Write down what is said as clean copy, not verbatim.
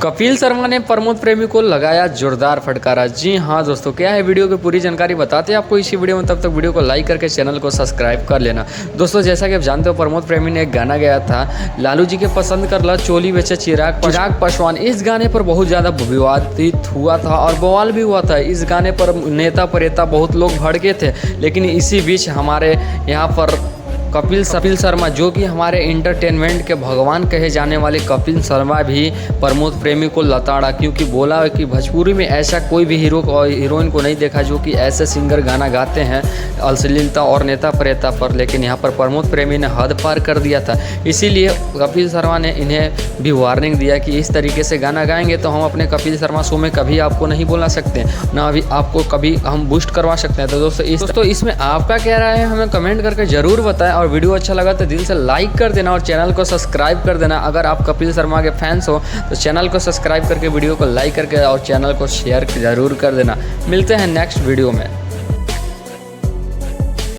कपिल शर्मा ने प्रमोद प्रेमी को लगाया जोरदार फटकारा। जी हाँ दोस्तों, क्या है वीडियो की पूरी जानकारी बताते हैं आपको इसी वीडियो में। तब तक वीडियो को लाइक करके चैनल को सब्सक्राइब कर लेना। दोस्तों जैसा कि आप जानते हो, प्रमोद प्रेमी ने एक गाना गाया था, लालू जी के पसंद करला चोली बेचे चिराग पासवान। इस गाने पर बहुत ज़्यादा विवादित हुआ था और बवाल भी हुआ था। इस गाने पर नेता प्रेता बहुत लोग भड़के थे, लेकिन इसी बीच हमारे यहाँ पर कपिल शर्मा, जो कि हमारे इंटरटेनमेंट के भगवान कहे जाने वाले कपिल शर्मा भी प्रमोद प्रेमी को लताड़ा, क्योंकि बोला कि भोजपुरी में ऐसा कोई भी हीरो और हीरोइन को नहीं देखा जो कि ऐसे सिंगर गाना गाते हैं अश्लीलता और नेता प्रेता पर। लेकिन यहाँ पर प्रमोद प्रेमी ने हद पार कर दिया था। इसीलिए कपिल शर्मा ने इन्हें भी वार्निंग दिया कि इस तरीके से गाना गाएंगे तो हम अपने कपिल शर्मा शो में कभी आपको नहीं बुला सकते, ना अभी आपको कभी हम बूस्ट करवा सकते हैं। तो दोस्तों इसमें आपका क्या राय है हमें कमेंट करके ज़रूर बताएं। और वीडियो अच्छा लगा तो दिल से लाइक कर देना और चैनल को सब्सक्राइब कर देना। अगर आप कपिल शर्मा के फैंस हो तो चैनल को सब्सक्राइब करके वीडियो को लाइक करके और चैनल को शेयर ज़रूर कर देना। मिलते हैं नेक्स्ट वीडियो में।